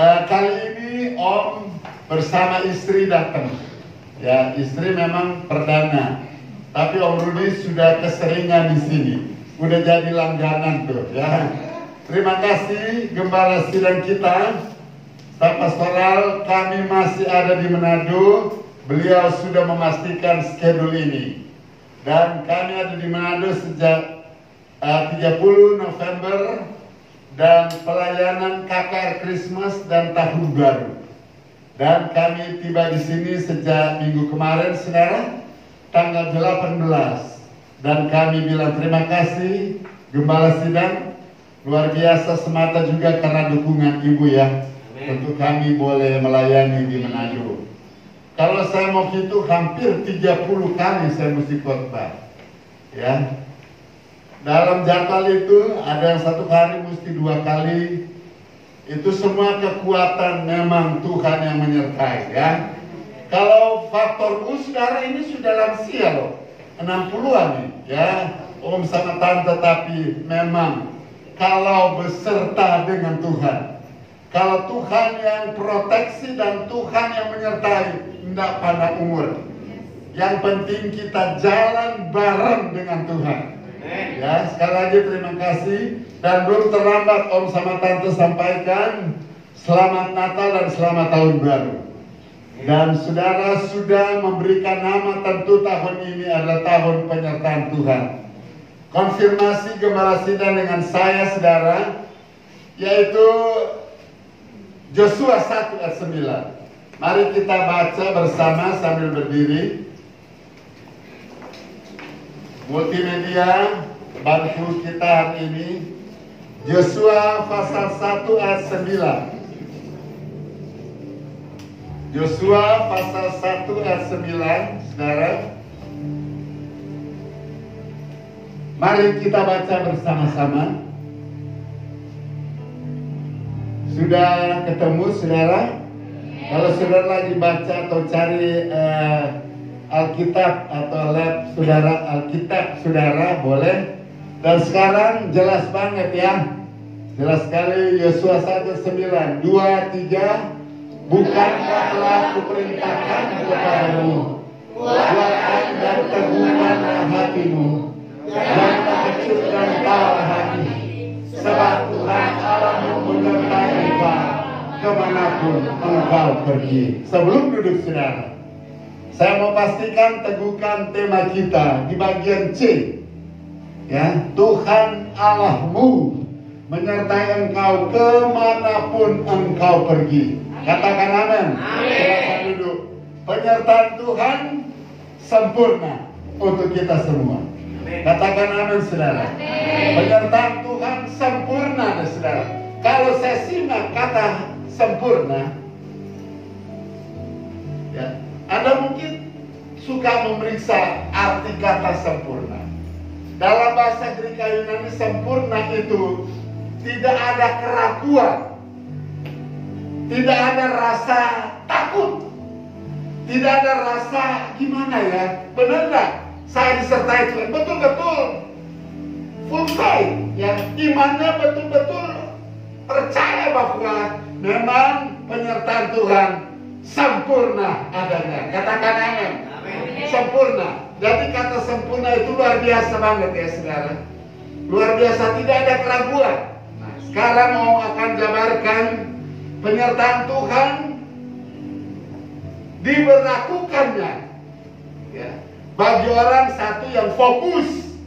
Kali ini Om bersama istri datang. Ya, istri memang perdana, tapi Om Rudi sudah keseringan di sini, udah jadi langganan tuh. Ya, terima kasih Gembala sidang kita, staf pastoral kami masih ada di Manado. Beliau sudah memastikan schedule ini, dan kami ada di Manado sejak 30 November dan pelayanan KKR Christmas dan Tahun Baru. Dan kami tiba di sini sejak minggu kemarin, saudara, tanggal 18. Dan kami bilang terima kasih Gembala Sidang, luar biasa semata juga karena dukungan Ibu ya. Tentu kami boleh melayani di Manado. Kalau saya mau hitung hampir 30 kali saya mesti khotbah. Ya. Dalam jadwal itu ada yang 1 hari mesti 2 kali. Itu semua kekuatan memang Tuhan yang menyertai ya. Kalau faktor saudara ini sudah lansia loh, 60-an nih ya, Om sama Tante, tapi memang kalau beserta dengan Tuhan, kalau Tuhan yang proteksi dan Tuhan yang menyertai, tidak pandang umur. Yang penting kita jalan bareng dengan Tuhan. Ya, sekali lagi terima kasih, dan belum terlambat Om sama Tante sampaikan selamat Natal dan selamat Tahun Baru. Dan saudara sudah memberikan nama, tentu tahun ini adalah tahun penyertaan Tuhan. Konfirmasi Gembala Sidang dengan saya saudara, yaitu Yosua 1 ayat 9. Mari kita baca bersama sambil berdiri. Multimedia bantu kita hari ini. Yosua pasal 1 ayat 9. Yosua pasal 1 ayat 9, saudara. Mari kita baca bersama-sama. Sudah ketemu saudara? Kalau saudara lagi baca atau cari Alkitab atau lab saudara, Alkitab saudara boleh. Dan sekarang jelas banget ya, jelas sekali Yosua 1:9, 2, 3. Bukankah telah kuperintahkan kepadamu, kuatkan dan teguhkanlah hatimu, dan kekecilkan kepala hati, sebab Tuhan Allahmu menyertai engkau kemanapun engkau pergi. Sebelum duduk saudara, saya mau pastikan teguhkan tema kita di bagian C. Ya, Tuhan Allahmu menyertai engkau kemanapun engkau pergi. Katakan amin. Silakan duduk. Penyertaan Tuhan sempurna untuk kita semua. Katakan amin saudara. Penyertaan Tuhan sempurna saudara. Kalau saya simak kata sempurna, ya, Anda mungkin suka memeriksa arti kata sempurna. Dalam bahasa Greka Yunani, sempurna itu tidak ada keraguan, tidak ada rasa takut, tidak ada rasa gimana ya, benar nggak saya disertai Tuhan, betul-betul full faith ya, imannya betul-betul percaya bahwa memang penyertaan Tuhan sempurna adanya. Katakan amin. Sempurna. Jadi kata sempurna itu luar biasa banget ya saudara. Luar biasa, tidak ada keraguan. Nah, sekarang mau akan jabarkan penyertaan Tuhan diberlakukannya ya, bagi orang satu yang fokus,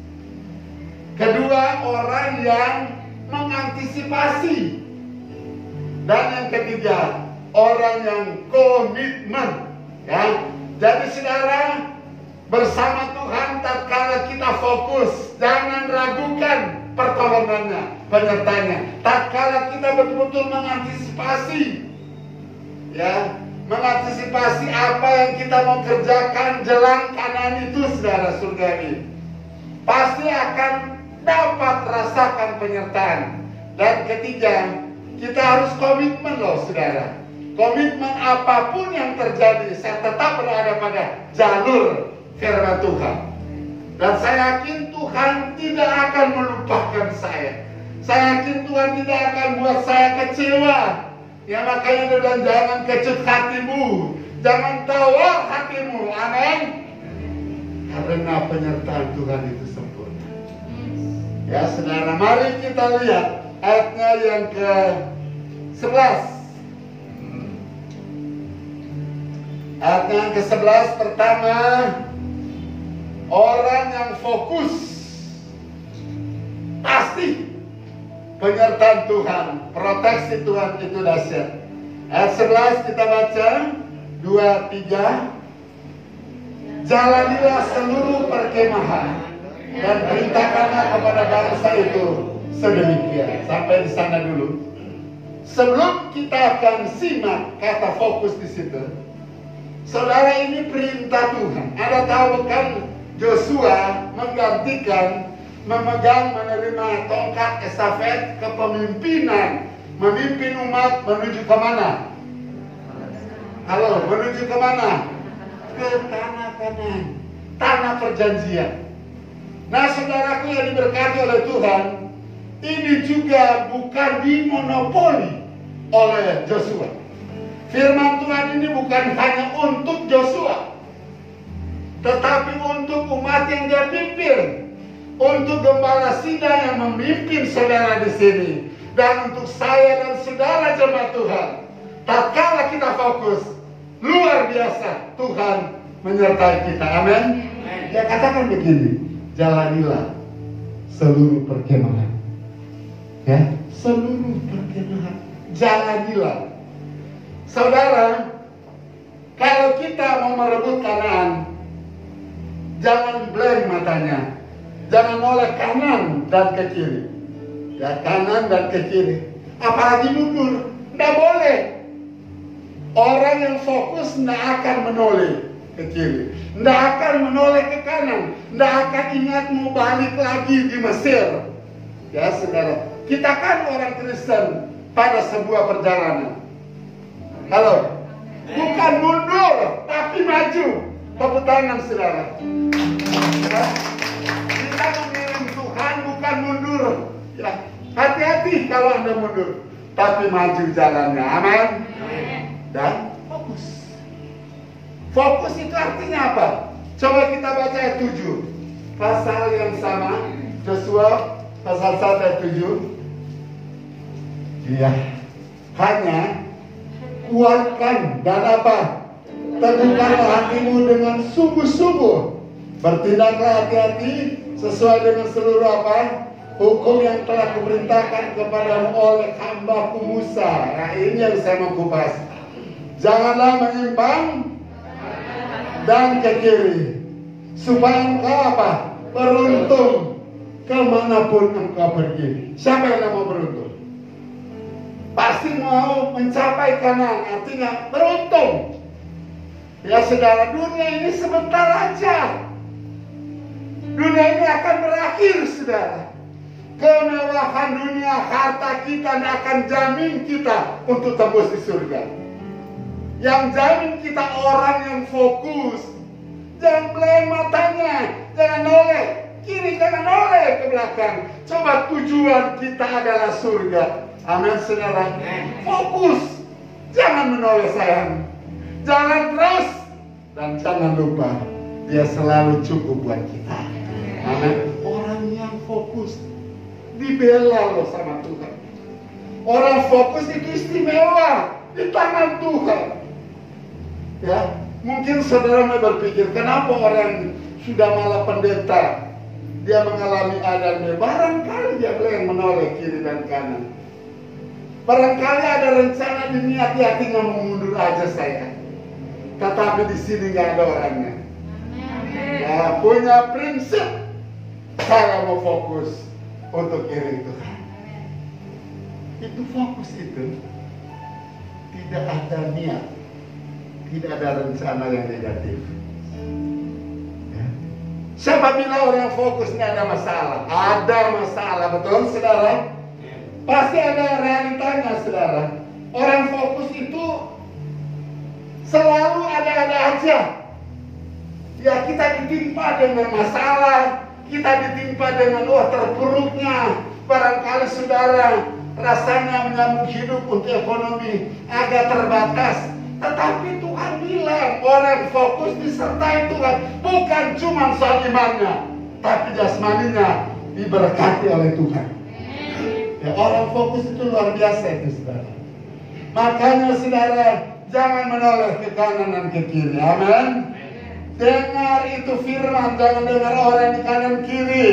kedua orang yang mengantisipasi, dan yang ketiga orang yang komitmen ya. Jadi saudara, bersama Tuhan tatkala kita fokus, jangan ragukan pertolongannya, penyertanya. Tatkala kita betul-betul mengantisipasi ya, mengantisipasi apa yang kita mau kerjakan, jalan kanan itu saudara surgawi, pasti akan dapat rasakan penyertaan. Dan ketiga, kita harus komitmen loh saudara. Komitmen apapun yang terjadi, saya tetap berada pada jalur firman Tuhan. Dan saya yakin Tuhan tidak akan melupakan saya. Saya yakin Tuhan tidak akan buat saya kecewa Ya makanya dia bilang jangan kecut hatimu, jangan tawar hatimu. Amin. Karena penyertaan Tuhan itu sempurna. Ya saudara, mari kita lihat ayatnya yang ke-11. Ayatnya yang ke-11 pertama, orang yang fokus pasti penyertaan Tuhan, proteksi Tuhan itu dahsyat. Ayat 11 kita baca 2, 3. Jalanilah seluruh perkemahan dan perintahkanlah kepada bangsa itu sedemikian. Sampai di sana dulu. Sebelum kita akan simak kata fokus di situ, saudara, ini perintah Tuhan. Ada tahu kan Joshua menggantikan, menerima tongkat estafet kepemimpinan, memimpin umat menuju ke mana? Halo, menuju ke mana? Ke tanah Kanaan, tanah perjanjian. Nah, saudaraku yang diberkati oleh Tuhan, ini juga bukan dimonopoli oleh Joshua. Firman Tuhan ini bukan hanya untuk Joshua, tetapi untuk umat yang dia pimpin, untuk gembala Sida yang memimpin saudara di sini, dan untuk saya dan saudara jemaat Tuhan. Tatkala kita fokus, luar biasa Tuhan menyertai kita. Amin. Dia katakan begini, jalanilah seluruh perkemahan. Ya, seluruh perkemahan, jalanilah. Saudara, kalau kita mau merebut Kanaan, jangan blank matanya, jangan noleh kanan dan ke kiri. Ya, kanan dan ke kiri, apalagi mundur, tidak boleh. Orang yang fokus tidak akan menoleh ke kiri, tidak akan menoleh ke kanan, tidak akan ingat mau balik lagi di Mesir. Ya saudara, kita kan orang Kristen pada sebuah perjalanan. Halo, bukan mundur tapi maju. Tepuk tangan saudara. Ya, kita mengirim Tuhan bukan mundur. Ya, hati-hati kalau Anda mundur, tapi maju jalannya. Amin. Dan fokus. Fokus itu artinya apa? Coba kita baca ayat 7. Pasal yang sama, Joshua pasal 1 ayat 7. Iya. Hanya kuatkan dan apa? Teguhkanlah hatimu dengan sungguh-sungguh. Bertindaklah hati-hati sesuai dengan seluruh apa? Hukum yang telah kuperintahkan kepadamu oleh hamba-Ku Musa. Nah, ini yang saya mau kupas. Janganlah menyimpang dan ke kiri, supaya engkau apa? Beruntung kemanapun engkau pergi. Siapa yang mau beruntung? Pasti mau mencapai Kanaan, artinya beruntung. Ya saudara, dunia ini sebentar aja. Dunia ini akan berakhir, saudara. Kemewahan dunia, harta kita tidak akan jamin kita untuk tembus di surga. Yang jamin kita orang yang fokus. Jangan belain matanya, jangan noleh kiri, jangan noleh ke belakang. Coba tujuan kita adalah surga. Amin saudara. Fokus, jangan menoleh sayang. Jalan terus dan jangan lupa Dia selalu cukup buat kita. Amin. Orang yang fokus dibela loh sama Tuhan. Orang fokus itu istimewa di tangan Tuhan. Ya, mungkin saudara mau berpikir, kenapa orang sudah malah pendeta, dia mengalami A dan B? Barangkali dia yang menoleh kiri dan kanan. Barangkali ada rencana di niat hatinya mau mundur aja saya. Tetapi di sini nggak ada orangnya. Ya, punya prinsip, saya mau fokus untuk kiri Tuhan. Itu fokus itu tidak ada niat, tidak ada rencana yang negatif. Ya. Siapa bilang orang fokus ini ada masalah? Ada masalah, betul saudara? Pasti ada realitanya saudara. Orang fokus itu selalu ada-ada aja. Ya, kita ditimpa dengan masalah, kita ditimpa dengan terpuruknya barangkali saudara rasanya menyambung hidup untuk ekonomi agak terbatas. Tetapi Tuhan bilang orang fokus disertai Tuhan, bukan cuma soal imannya, tapi jasmaninya diberkati oleh Tuhan. Ya, orang fokus itu luar biasa itu, saudara. Makanya saudara, jangan menoleh ke kanan dan ke kiri. Amin. Dengar itu firman, jangan dengar orang di kanan kiri.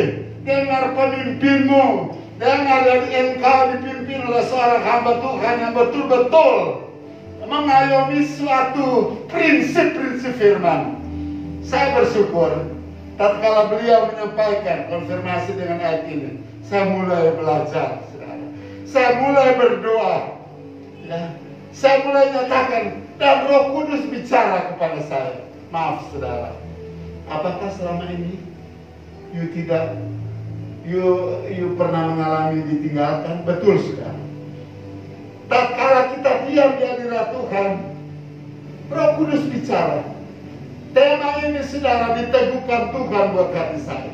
Dengar pemimpinmu. Dengar dari engkau dipimpin oleh seorang hamba Tuhan yang betul-betul mengayomi suatu prinsip-prinsip firman. Saya bersyukur tatkala beliau menyampaikan konfirmasi dengan ayat ini, saya mulai belajar, saudara. Saya mulai berdoa, ya. Saya mulai nyatakan, dan Roh Kudus bicara kepada saya. Maaf saudara, apakah selama ini you pernah mengalami ditinggalkan? Betul saudara. Tatkala kita diam di hadirat Tuhan, Roh Kudus bicara. Tema ini saudara diteguhkan Tuhan buat hati saya.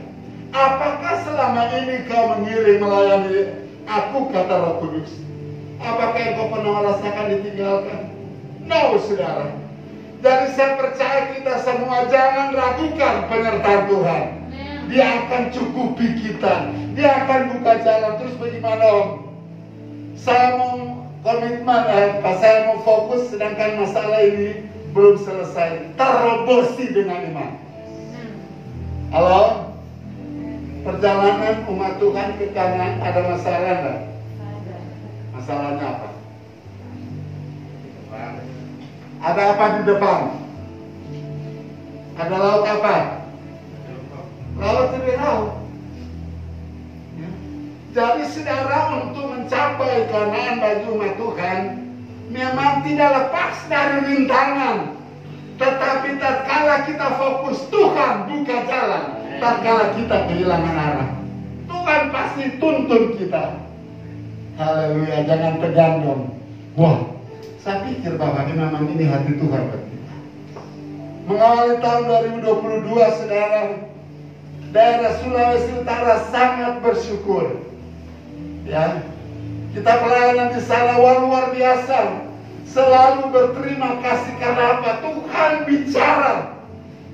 Apakah selama ini kau mengiring melayani aku, kata Roh Kudus? Apakah engkau pernah merasakan ditinggalkan? No saudara. Jadi saya percaya kita semua jangan ragukan penyertaan Tuhan. Dia akan cukupi kita. Dia akan buka jalan. Terus bagaimana om? Saya mau komitmen, saya mau fokus, sedangkan masalah ini belum selesai. Terobosi dengan iman. Halo? Perjalanan umat Tuhan ke kanan ada masalah enggak? Masalahnya apa? Ada apa di depan? Ada laut apa? Laut lebih laut. Ya. Jadi saudara, untuk mencapai Kanaan bagi umat Tuhan memang tidak lepas dari rintangan. Tetapi tatkala kita fokus, Tuhan buka jalan. Tatkala kita kehilangan arah, Tuhan pasti tuntun kita. Haleluya, jangan tegang dong. Wah, saya pikir bahwa memang ini hati Tuhan buat kita. Mengawali tahun 2022, saudara, daerah Sulawesi Utara sangat bersyukur. Ya, kita pelayanan di sana luar biasa. Selalu berterima kasih karena apa? Tuhan bicara.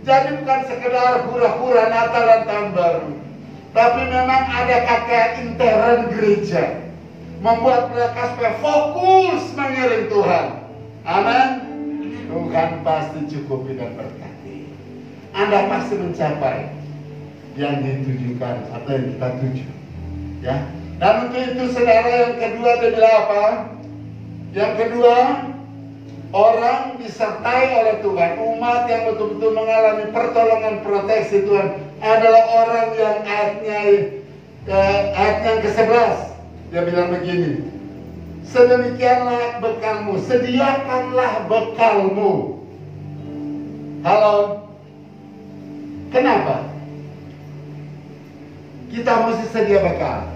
Jadi bukan sekedar hura-hura Natal dan Tahun Baru, tapi memang ada kakak intern gereja, membuat mereka supaya fokus mengiring Tuhan. Amin. Tuhan pasti cukupi dan berkati. Anda pasti mencapai yang ditujukan atau yang kita tuju. Ya. Dan untuk itu saudara, yang kedua dia bilang apa? Yang kedua, orang disertai oleh Tuhan, umat yang betul-betul mengalami pertolongan proteksi Tuhan adalah orang yang ayatnya yang ke-11. Dia bilang begini, sedemikianlah bekalmu, sediakanlah bekalmu. Halo, kenapa kita mesti sedia bekal?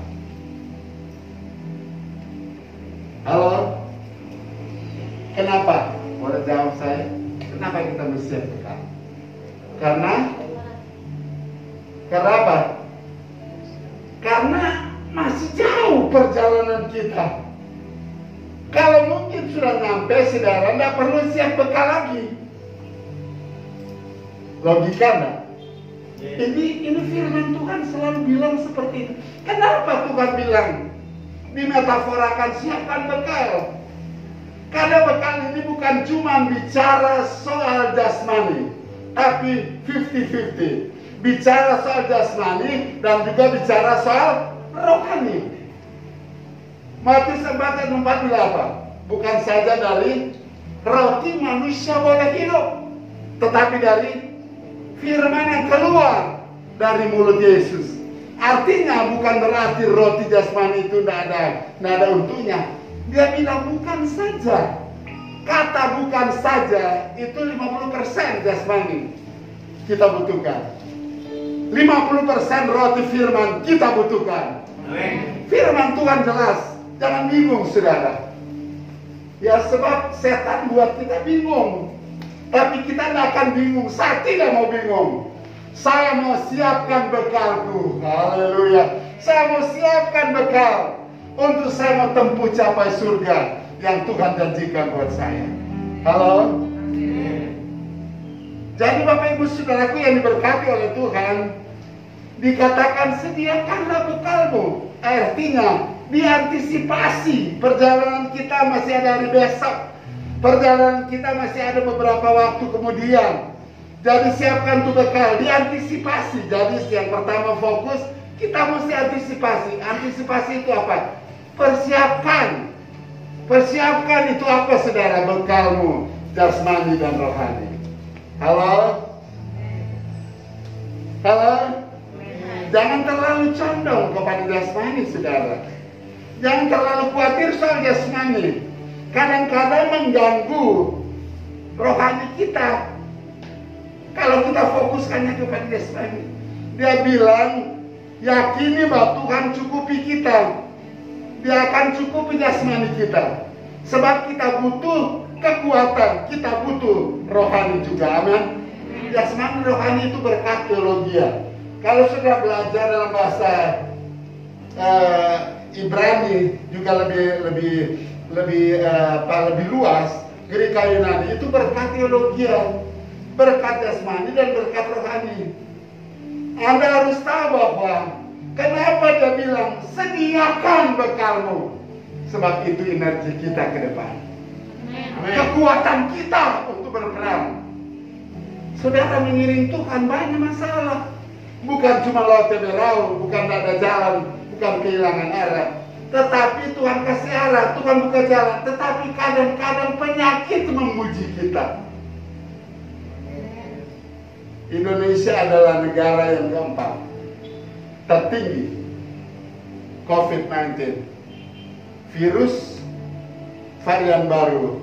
Halo, kenapa? Boleh jawab saya? Kenapa kita mesti siap bekal? Karena apa? Karena masih jauh perjalanan kita. Kalau mungkin sudah nyampe, saudara, tidak perlu siap bekal lagi. Logika enggak? Ini firman Tuhan selalu bilang seperti itu. Kenapa Tuhan bilang? Dimetaforakan siapkan bekal. Karena bekal ini bukan cuma bicara soal jasmani, tapi 50-50. Bicara soal jasmani dan juga bicara soal rohani. Matius 4:4 bilang apa? Bukan saja dari roti manusia boleh hidup, tetapi dari firman yang keluar dari mulut Yesus. Artinya bukan berarti roti jasmani itu tidak ada untungnya. Dia bilang bukan saja. Kata bukan saja itu 50% jasmani kita butuhkan. 50% roti firman kita butuhkan. Firman Tuhan jelas. Jangan bingung saudara. Ya sebab setan buat kita bingung. Tapi kita tidak akan bingung. Saya tidak mau bingung. Saya mau siapkan bekalku. Haleluya. Saya mau siapkan bekal. untuk saya mau tempuh capai surga yang Tuhan janjikan buat saya. Halo? Jadi Bapak Ibu Saudaraku yang diberkati oleh Tuhan, dikatakan sediakanlah bekalmu. Artinya diantisipasi. Perjalanan kita masih ada hari besok, perjalanan kita masih ada beberapa waktu kemudian. Jadi siapkan tuh bekal, diantisipasi. Jadi yang pertama fokus, kita mesti antisipasi. Antisipasi itu apa? Persiapkan. Persiapkan itu apa saudara? Bekalmu jasmani dan rohani. Halo? Halo? Jangan terlalu condong kepada jasmani saudara. Jangan terlalu khawatir soal jasmani. Kadang-kadang mengganggu rohani kita. Kalau kita fokuskannya kepada jasmani. Dia bilang, yakini bahwa Tuhan cukupi kita. Dia akan cukupi jasmani kita. Sebab kita butuh kekuatan, kita butuh rohani juga. Amin. Jasmani rohani itu berkat teologia. Kalau sudah belajar dalam bahasa Ibrani juga lebih luas, Greka Yunani itu berkat teologia, berkat jasmani dan berkat rohani. Anda harus tahu bahwa kenapa dia bilang sediakan bekalmu, sebab itu energi kita ke depan. Amen. Kekuatan kita untuk berperang. Saudara mengiring Tuhan banyak masalah. Bukan cuma laut berau, bukan tak ada jalan, bukan kehilangan arah. Tetapi Tuhan kasih arah, Tuhan buka jalan. Tetapi kadang-kadang penyakit menguji kita. Indonesia adalah negara yang keempat tertinggi COVID-19. Virus varian baru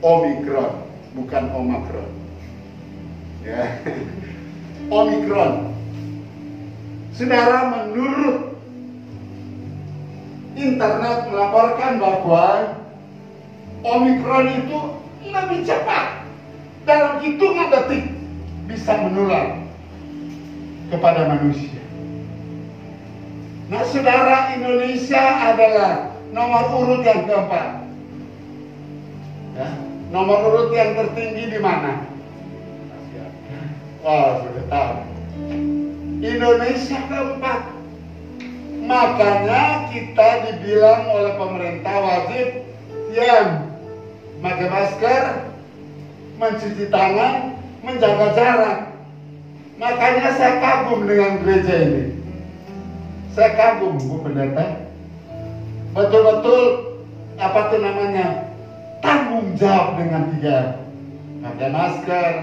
Omicron, bukan Omicron. Ya. Omicron. Saudara, menurut internet melaporkan bahwa Omicron itu lebih cepat, dalam hitungan detik bisa menular kepada manusia. Nah saudara, Indonesia adalah nomor urut yang keempat. Ya, nomor urut yang tertinggi di mana? Wah, sudah tahu. Indonesia keempat. Makanya kita dibilang oleh pemerintah wajib pakai masker, mencuci tangan, menjaga jarak. Makanya saya kagum dengan gereja ini. Saya kagum, Bu Pendeta. Betul-betul apa tuh namanya? Tanggung jawab dengan 3. Pakai masker.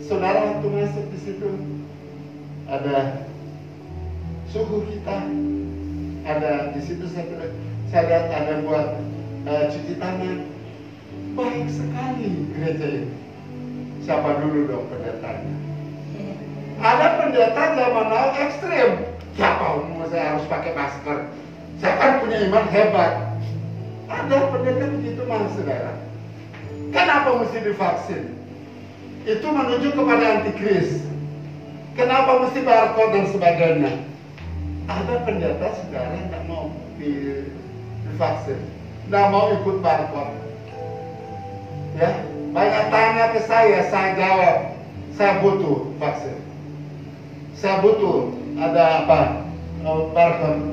Saudara waktu masuk di situ ada suhu kita, ada di situ saya lihat ada buat cuci tangan. Baik sekali gereja ini. Siapa dulu dong pendetanya? Ada pendeta zaman now ekstrim. Siapa umum saya harus pakai masker? Saya kan punya iman hebat. Ada pendeta begitu mas saudara. Kenapa mesti divaksin? Itu menuju kepada antikris. Kenapa mesti barcode dan sebagainya? Ada pendeta saudara yang tidak mau divaksin, tidak mau ikut barcode. Ya, banyak tanya ke saya jawab, saya butuh vaksin. Saya butuh ada apa? Barcode.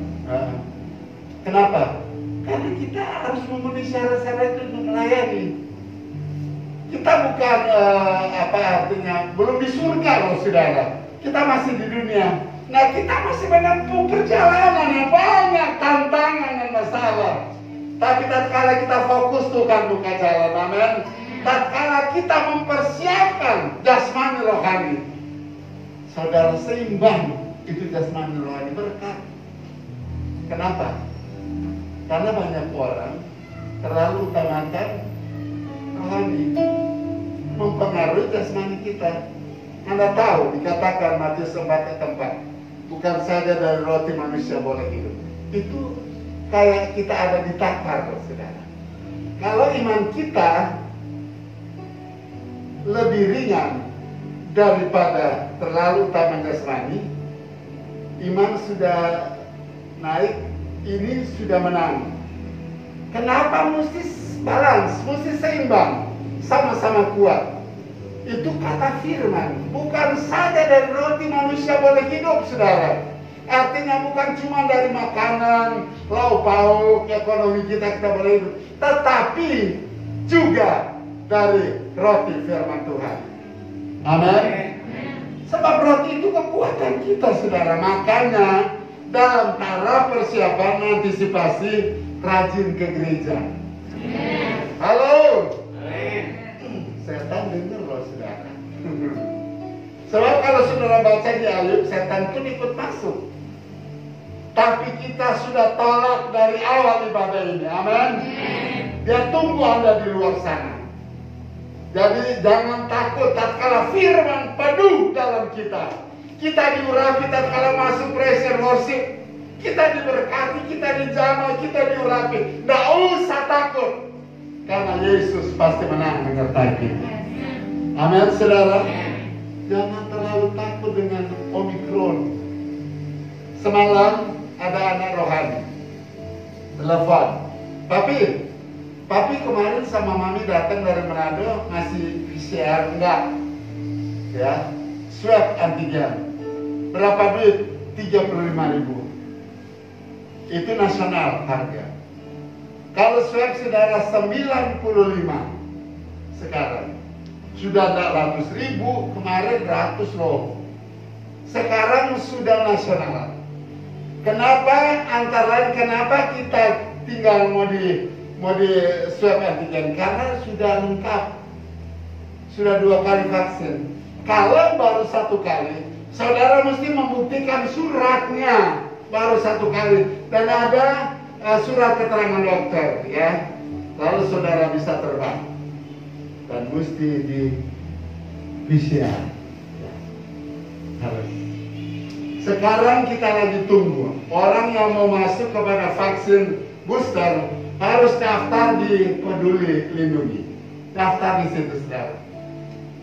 Kenapa? Karena kita harus memenuhi syarat-syarat itu untuk melayani. Kita bukan apa artinya belum di surga loh saudara. Kita masih di dunia. Nah kita masih menempuh perjalanan yang banyak tantangan dan masalah. Tapi tatkala kita fokus Tuhan buka jalan, amin. Tatkala kita mempersiapkan jasmani rohani, saudara seimbang itu jasmani rohani berkat. Kenapa? Karena banyak orang terlalu utamakan rohani, mempengaruhi jasmani kita. Anda tahu dikatakan Matius 4:4, bukan saja dari roti manusia boleh hidup. Itu kayak kita ada di takar, saudara. Kalau iman kita lebih ringan daripada terlalu utama jasmani, iman sudah naik ini sudah menang. Kenapa mesti balance, mesti seimbang, sama-sama kuat? Itu kata firman, bukan saja dari roti manusia boleh hidup, saudara. Artinya bukan cuma dari makanan, lauk pauk, ekonomi kita boleh hidup, tetapi juga dari roti firman Tuhan. Amin. Sebab roti itu kekuatan kita, saudara. Makanya dalam cara persiapan antisipasi rajin ke gereja. Halo. Setan dengar loh, saudara. Sebab kalau saudara baca di Ayub, setan pun ikut masuk. Tapi kita sudah tolak dari awal ibadah ini. Amin. Dia tunggu Anda di luar sana. Jadi jangan takut tatkala firman penuh dalam kita. Kita diurapi tatkala masuk praise and worship. Kita diberkati, kita dijamah, kita diurapi. Tidak usah takut. Karena Yesus pasti menang menyertai kita. Amin, saudara. Jangan terlalu takut dengan Omikron. Semalam ada anak rohani telepon, Papi kemarin sama Mami datang dari Manado ngasih PCR enggak? Ya, swab antigen. Berapa duit? 35.000. Itu nasional harga. Kalau swab saudara 95 sekarang. Sudah 100.000, kemarin 100 loh. Sekarang sudah nasional. Kenapa? Antara lain kenapa kita tinggal mau di swab antigen? Karena sudah lengkap. Sudah 2 kali vaksin. Kalau baru 1 kali, saudara mesti membuktikan suratnya baru 1 kali dan ada surat keterangan dokter, ya. Lalu saudara bisa terbang dan mesti di PCR. Harus. Sekarang kita lagi tunggu orang yang mau masuk kepada vaksin booster harus daftar di Peduli Lindungi. Daftar di situ, saudara.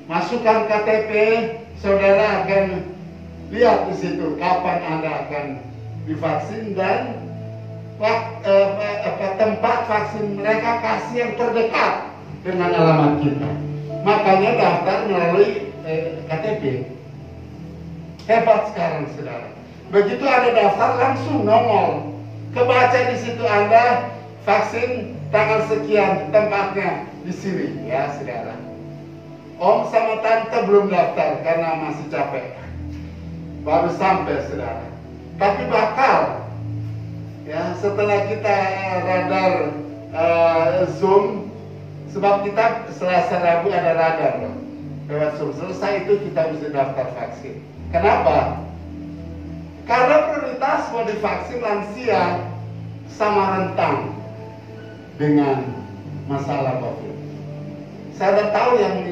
Masukkan KTP, saudara akan lihat di situ kapan Anda akan divaksin dan tempat vaksin mereka kasih yang terdekat dengan alamat kita. Makanya daftar melalui KTP. Hebat sekarang, saudara. Begitu ada daftar langsung nomor. Kebaca di situ Anda vaksin tanggal sekian, tempatnya di sini, ya, saudara. Om sama tante belum daftar karena masih capek. Baru sampai, saudara. Tapi bakal, ya, setelah kita radar Zoom, sebab kita Selasa Rabu ada radar loh. Lewat Zoom selesai itu kita bisa daftar vaksin. Kenapa? Karena prioritas mau divaksin lansia sama rentang dengan masalah COVID. Saya tahu yang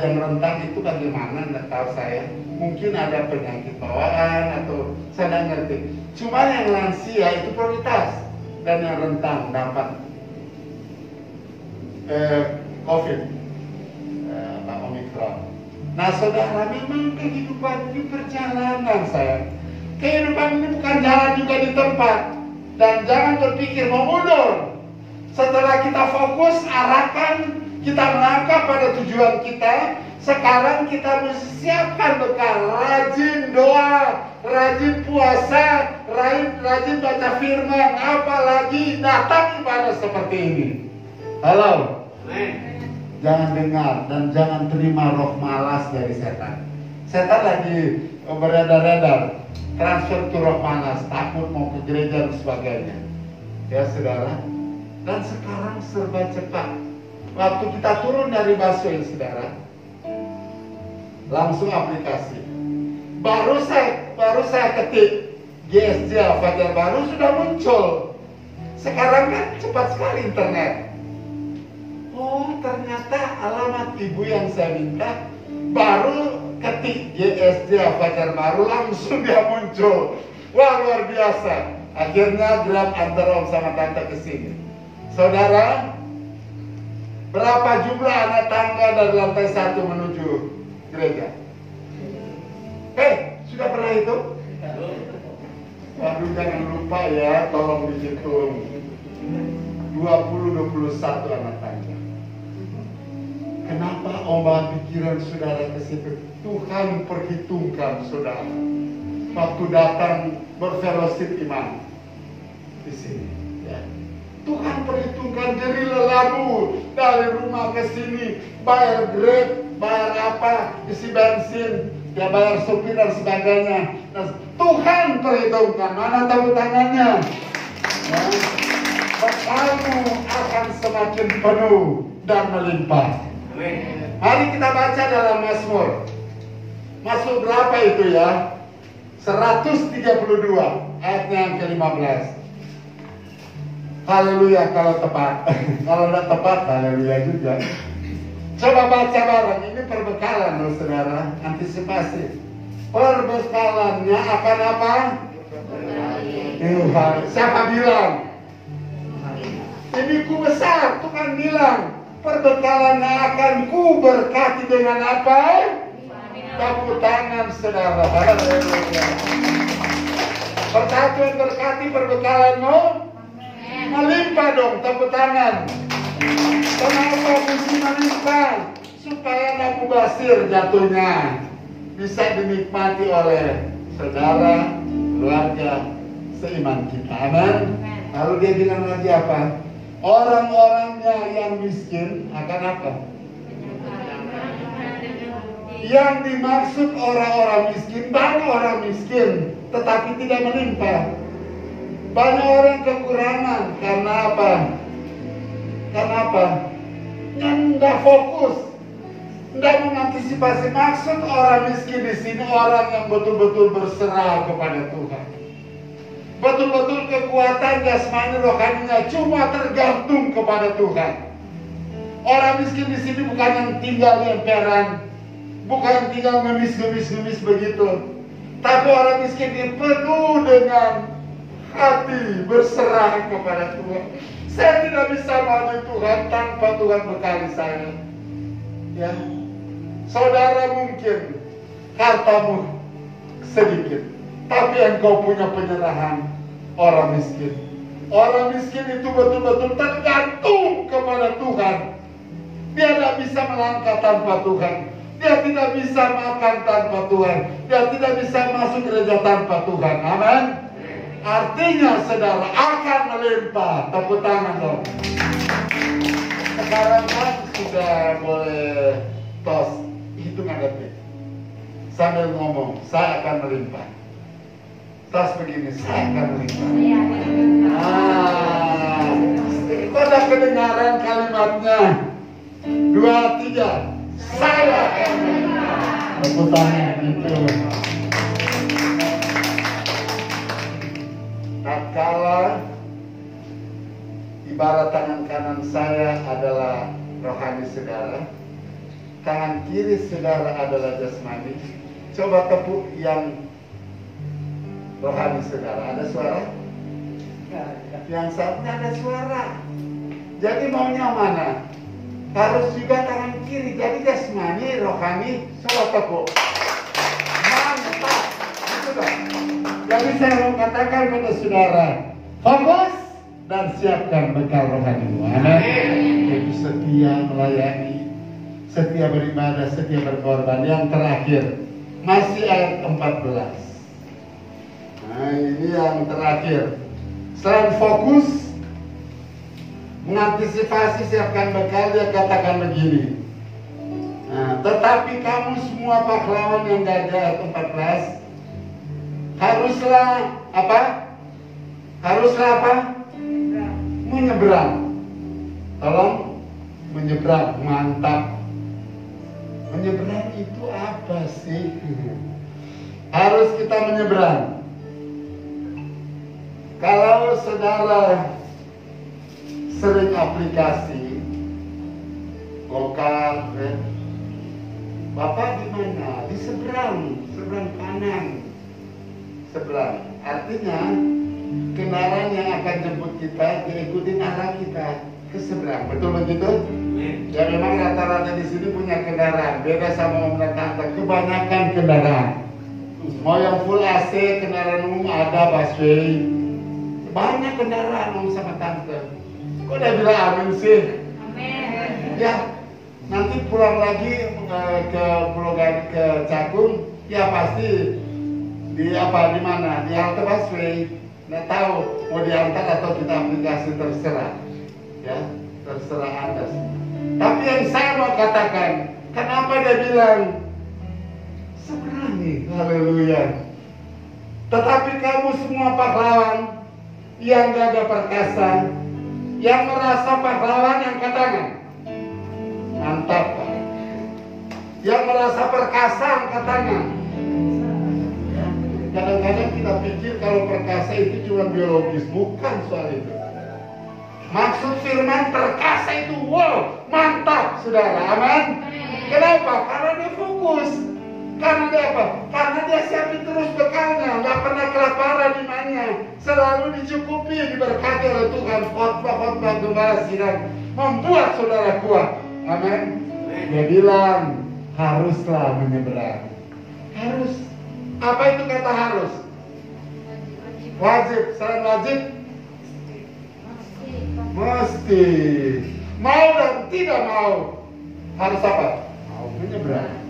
rentang itu bagaimana, nggak tahu saya. Mungkin ada penyakit bawaan atau saya nggak ngerti. Cuma yang lansia itu prioritas dan yang rentang dapat COVID, Omikron. Nah, saudara, memang kehidupan ini perjalanan, saya. Kehidupan ini bukan jalan juga di tempat. Dan jangan berpikir mau mundur. Setelah kita fokus, arahkan, kita melangkah pada tujuan kita. Sekarang kita mesti siapkan bekal. Rajin doa, rajin puasa, rajin baca firman. Apalagi datang ibadah seperti ini. Halo. Jangan dengar dan jangan terima roh malas dari setan. Setan lagi beredar-edar, transfer ke roh malas, takut mau ke gereja dan sebagainya. Ya, saudara. Dan sekarang serba cepat. Waktu kita turun dari busway, saudara, langsung aplikasi. Baru saya ketik GSJ Fajar Baru sudah muncul. Sekarang kan cepat sekali internet. Oh, ternyata alamat ibu yang saya minta, baru ketik GSJ Fajar Baru langsung dia muncul. Wah, luar biasa. Akhirnya grab antar om sama tante ke sini. Saudara, berapa jumlah anak tangga dari lantai 1 menuju gereja? Sudah pernah itu? Waduh, jangan lupa ya, tolong dihitung 20-21 anak tangga. Kenapa ombak pikiran saudara ke situ? Tuhan perhitungkan saudara waktu datang berfellowship iman di sini. Ya. Tuhan perhitungkan diri lelabu dari rumah ke sini, bayar Grab, bayar apa, isi bensin, ya bayar supir dan sebagainya. Nah, Tuhan perhitungkan. Mana tepuk tangannya? Ya. Bekalmu akan semakin penuh dan melimpah. Mari kita baca dalam Mazmur. Mazmur berapa itu ya? 132 ayatnya yang ke-15. Haleluya kalau tepat. Kalau tidak tepat, haleluya juga. Coba baca bareng. Ini perbekalan loh saudara. Antisipasi. Perbekalannya akan apa? Tuhan. Siapa bilang? Ini ku besar. Tuhan bilang perbekalannya akan ku berkati dengan apa? Tepuk tangan saudara. Haleluya. Persatuan berkati perbekalanmu melimpah dong, tepuk tangan. Kenapa mesti melimpah? Supaya Nabi Basir jatuhnya bisa dinikmati oleh saudara, keluarga, seiman kita. Amin. Lalu dia bilang lagi apa? Orang-orangnya yang miskin akan apa? Yang dimaksud orang-orang miskin, banyak orang miskin, tetapi tidak melimpah. Banyak orang kekurangan karena apa? Karena apa? Yang tidak fokus, tidak mengantisipasi. Maksud orang miskin di sini orang yang betul-betul berserah kepada Tuhan. Betul-betul kekuatan jasmani rohaninya cuma tergantung kepada Tuhan. Orang miskin di sini bukan yang tinggal di emperan, bukan yang tinggal ngemis begitu. Tapi orang miskin ini penuh dengan hati berserah kepada Tuhan. Saya tidak bisa maju Tuhan tanpa Tuhan bekali saya. Ya, saudara mungkin hartamu sedikit, tapi engkau punya penyerahan orang miskin. Orang miskin itu betul-betul tergantung kepada Tuhan. Dia tidak bisa melangkah tanpa Tuhan. Dia tidak bisa makan tanpa Tuhan. Dia tidak bisa masuk gereja tanpa Tuhan. Amin. Artinya saudara akan melimpah. Tepuk tangan dong. Sekarang kan sudah boleh tos hitungan detik sambil ngomong, saya akan melimpah. Tos begini, saya akan melimpah. Pada kedengaran kalimatnya 2, 3, saya akan melimpah. Tepuk tangan itu. Tatkala ibarat tangan kanan saya adalah rohani saudara, tangan kiri saudara adalah jasmani. Coba tepuk yang rohani saudara. Ada suara? Yang satunya ada suara. Jadi maunya mana? Harus juga tangan kiri. Jadi jasmani, rohani. Coba tepuk. Mantap. Itu dong. Jadi saya mau katakan pada saudara, fokus dan siapkan bekal rohanimu. Amin. Jadi setia melayani, setia beribadah, setia berkorban. Yang terakhir, masih ayat 14. Nah ini yang terakhir. Selain fokus, mengantisipasi, siapkan bekal, dia katakan begini. Nah, tetapi kamu semua pahlawan yang gagal, ayat 14. Haruslah apa? Haruslah apa? Menyeberang. Tolong menyeberang, mantap. Menyeberang itu apa sih? Harus kita menyeberang. Kalau saudara sering aplikasi lokal, Bapak di mana? Di seberang kanan. Seberang. Artinya kendaraan yang akan jemput kita diikuti arah kita ke seberang. Betul begitu? Ya memang rata-rata di sini punya kendaraan. Beda sama orang Jakarta. Kebanyakan kendaraan. Mau yang full AC, kendaraan umum ada, busway. Banyak kendaraan om sama tante. Kok udah bilang amin sih? Amin. Ya, nanti pulang lagi ke Pulau Gadung, ke Cakung, ya pasti di mana? Di halte busway. Nggak tahu mau diantar atau kita aplikasi, terserah. Ya, terserah Anda. Tapi yang saya mau katakan, kenapa dia bilang seberangi, haleluya. Tetapi kamu semua pahlawan yang gagah perkasa, yang merasa pahlawan, yang tangan. Mantap, Pak. Yang merasa perkasa, angkat tangan. Kadang-kadang kita pikir kalau perkasa itu cuma biologis, bukan soal itu. Maksud firman perkasa itu, wow, mantap, saudara, aman. Kenapa? Karena dia fokus. Karena dia apa? Karena dia siapin terus bekalnya, nggak pernah kelaparan imannya, selalu dicukupi, diberkati oleh Tuhan. Khotbah gembala sidang membuat saudara kuat. Amin. Dia bilang haruslah menyeberang. Harus. Apa itu kata harus? Wajib. Selain wajib, mesti. Mau dan tidak mau, harus apa? Mau menyeberang.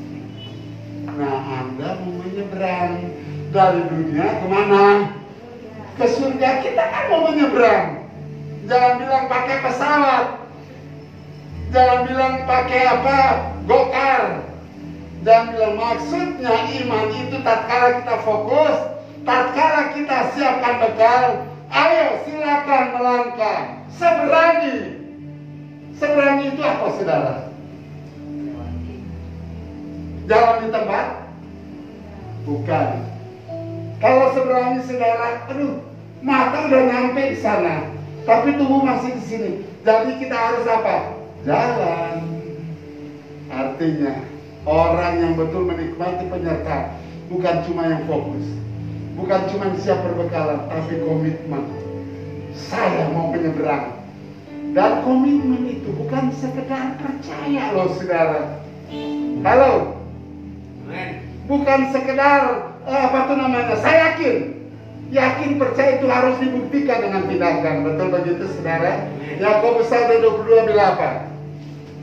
Nah, Anda mau menyeberang dari dunia kemana? Ke surga. Kita kan mau menyeberang. Jangan bilang pakai pesawat. Jangan bilang pakai apa? Gokar. Jangan bilang, maksudnya iman itu tatkala kita fokus, tatkala kita siapkan bekal, ayo silakan melangkah. Seberani. Seberani itu apa, saudara? Jalan di tempat? Bukan. Kalau seberani, saudara, aduh, mata udah nyampe di sana, tapi tubuh masih di sini. Jadi kita harus apa? Jalan. Artinya orang yang betul menikmati penyertaan bukan cuma yang fokus, bukan cuma yang siap berbekalan, tapi komitmen. Saya mau menyeberang. Dan komitmen itu bukan sekedar percaya loh, saudara. Halo. Bukan sekedar apa tuh namanya, saya yakin percaya itu harus dibuktikan dengan tindakan. Betul begitu, saudara? Yakobus 1:22 bilang apa?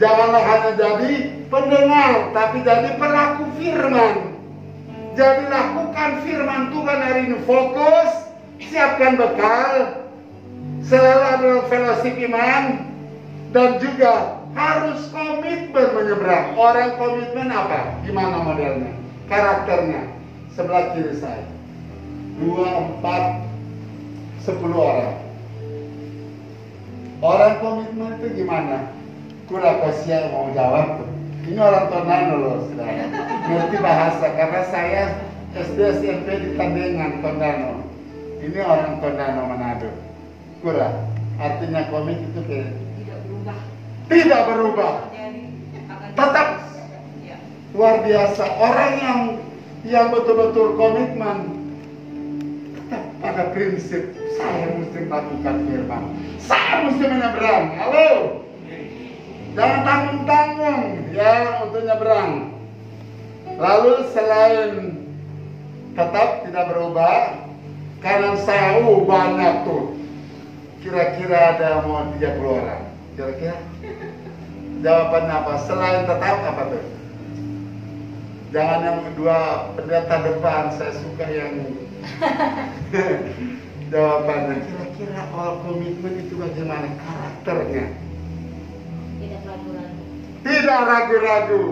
Janganlah hanya jadi pendengar, tapi jadi pelaku firman. Jadi lakukan firman Tuhan hari ini, fokus, siapkan bekal, selalu ada fellowship iman, dan juga harus komitmen menyeberang. Orang komitmen apa? Gimana modelnya? Karakternya? Sebelah kiri saya 2, 4, 10 orang. Orang komitmen itu gimana? Kurang kasihan mau jawab tuh. Ini orang Tondano loh, saudara. Ngerti bahasa, karena saya SD SMP di Tandengan, Tondano. Ini orang Tondano Manado. Kurang. Artinya komit itu kayak tidak berubah. Tetap luar biasa. Orang yang betul-betul komitmen tetap pada prinsip, saya mesti melakukan firman, saya mesti menyeberang. Halo, jangan tanggung-tanggung ya untuk nyeberang. Lalu selain tetap tidak berubah, kanan saya banyak tuh. Kira-kira ada mau 30 orang. Kira-kira jawabannya apa? Selain tetap apa tuh? Jangan yang kedua pendeta depan, saya suka yang jawabannya. Kira-kira all komitmen itu bagaimana karakternya? Tidak ragu-ragu. Tidak ragu-ragu.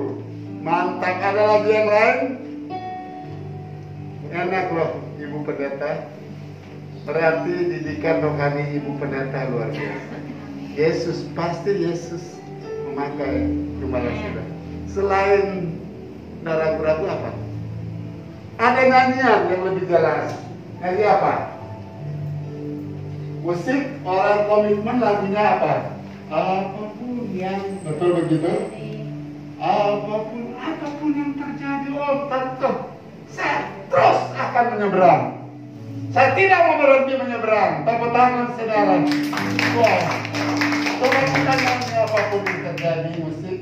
Mantap. Ada lagi yang lain? Enak loh, Ibu Pendeta. Berarti didikan rohani Ibu Pendeta luar biasa. Yesus, pasti Yesus memakai gembala kita. Selain tidak ragu-ragu apa? Ada nyanyian yang lebih jelas. Nyanyi apa? Musik, orang komitmen lagunya apa? Apapun yang, betul begitu? Apapun yang terjadi, oh tentu saya terus akan menyeberang. Saya tidak mau berhenti menyeberang. Tepuk tangan, saudara. Wah, coba kita nyanyi apapun yang terjadi, musik.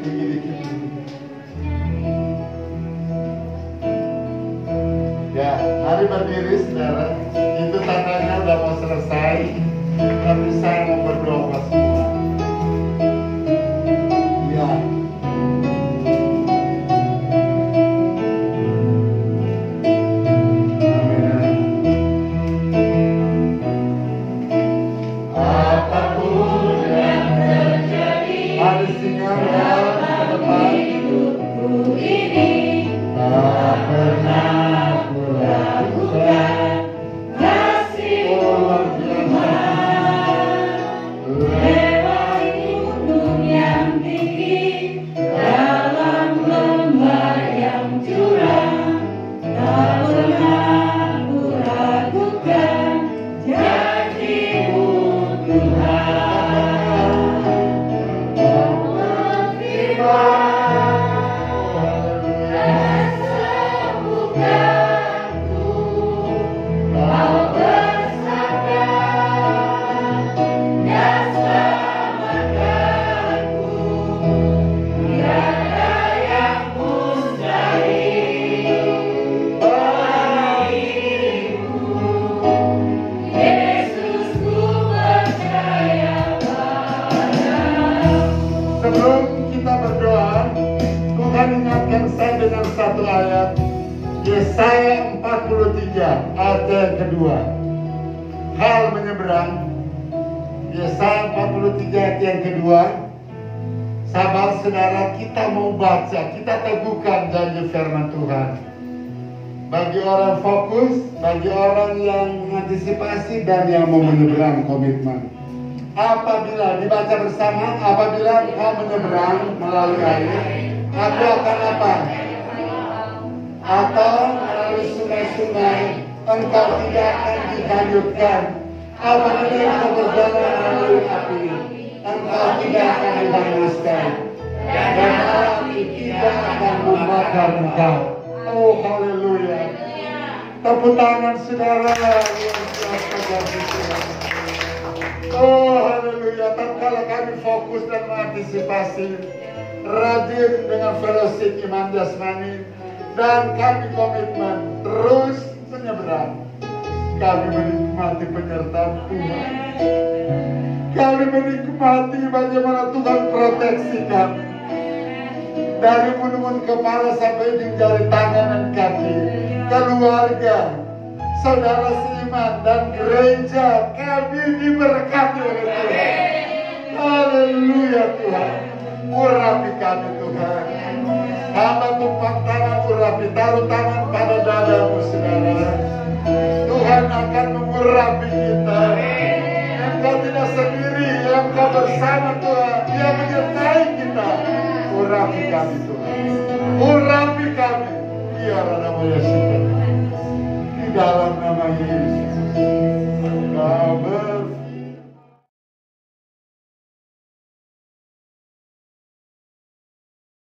Tinggi dikit. berdiri, saudara. Itu tandanya udah mau selesai. Tapi saya mau berdoa buat semua. Ya. Apapun yang terjadi, harus ingat ke depan. Tak pernah ku ragukan kasih Tuhan. Lewat gunung yang tinggi, dalam lembah yang curam, tak pernah ku ragukan janji-Mu Tuhan. Sebelum kita berdoa, Tuhan ingatkan saya dengan satu ayat, Yesaya 43 ayat yang kedua. Hal menyeberang, Yesaya 43 ayat yang kedua. Sahabat saudara, kita mau baca, kita teguhkan janji firman Tuhan. Bagi orang fokus, bagi orang yang mengantisipasi dan yang mau menyeberang komitmen. Apabila dibaca bersama, apabila engkau menyeberang melalui air, aku akan apa? Atau melalui sungai-sungai, engkau tidak akan dihanyutkan. Apabila engkau berjalan melalui api, engkau tidak akan dihanguskan. Dan api tidak akan membakar engkau. Oh, haleluya. Tepuk tangan saudara yang biasa kasih Tuhan. Oh, haleluya. Tatkala kami fokus dan mengantisipasi, rajin dengan fellowship iman jasmani, dan kami komitmen terus menyeberang, kami menikmati penyertaan Tuhan. Kami menikmati bagaimana Tuhan proteksi kami dari ujung kepala sampai ujung jari tangan dan kaki, keluarga, saudara seiman dan gereja. Kami diberkati oleh Tuhan. Haleluya Tuhan. Urapi kami Tuhan. Hamba tumpang tangan urapi, taruh tangan pada dadamu saudara. Tuhan akan mengurapi kita. Engkau tidak sendiri, Engkau bersama Tuhan. Dia menyertai kita. Urapi kami Tuhan. Urapi kami. Biar nama Yesus. Di dalam nama Yesus.